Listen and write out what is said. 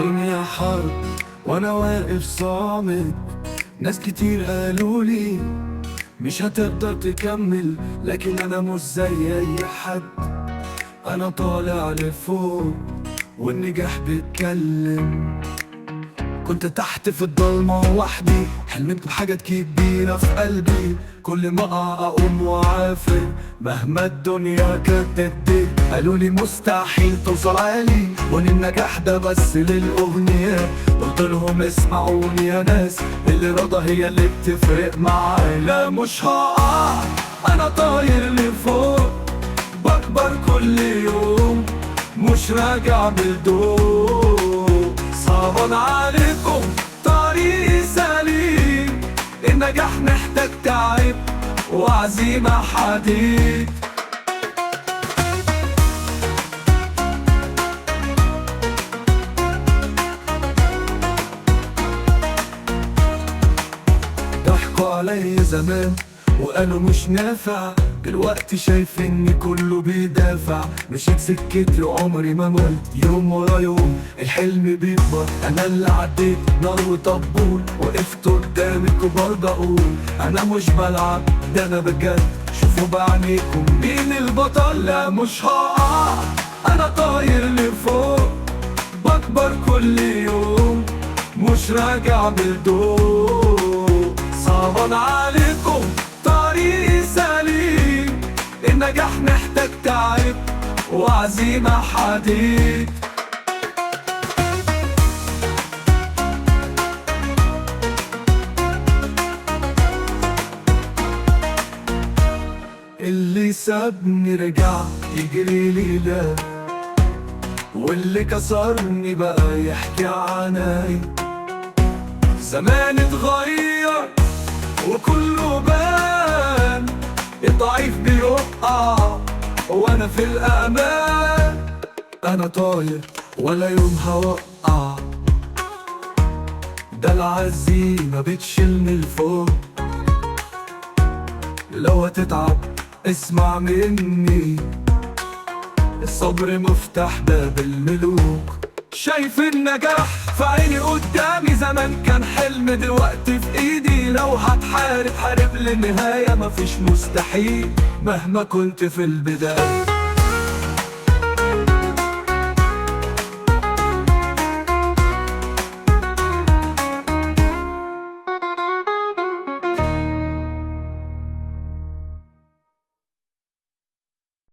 الدنيا حرب وانا واقف صامت. ناس كتير قالولي مش هتقدر تكمل، لكن انا مش زي اي حد. انا طالع لفوق والنجاح بيتكلم. كنت تحت في الضلمة وحدي، حلمت بحاجات كبيرة في قلبي. كل ما اقع اقوم وعافر مهما الدنيا كانت ضدي. قالولي مستحيل توصل عالي، وان النجاح ده بس للاغنياء. قلت لهم اسمعوني يا ناس، الإرادة هي اللي بتفرق معايا. لا مش هقع، انا طاير لفوق، بكبر كل يوم، مش راجع بالدوق. صعبان عليكم طريقي سليم، النجاح محتاج تعب وعزيمة حديد. ضحكوا علي زمان وقالوا مش نافع، دلوقتي شايف ان كله بيدافع. مشيت سكتي وعمري ما ملت، يوم ورا يوم الحلم بيكبر. انا اللي عديت نار وطبول، وقفت قدام الكبار بقول انا مش بلعب، ده انا بجد. شوفوا بعينيكم مين البطل. لا مش هقع، انا طاير لفوق، بكبر كل يوم، مش راجع بالدوق. صعبان عليكم طريقي سليم، النجاح محتاج تعب وعزيمة حديد. اللي سابني رجع يجري لي، لا واللي كسرني بقى يحكي عناي. زمان اتغير وكله بان، الضعيف بيقع وانا في الامان. انا طاير ولا يوم هوقع، ده العزيمة بتشيلني لفوق. لو هتتعب اسمع مني، الصبر مفتاح باب الملوك. شايف النجاح في عيني قدامي، زمان كان حلم دلوقتي في ايدي. لو هتحارب حارب للنهاية، مفيش مستحيل مهما كنت في البداية.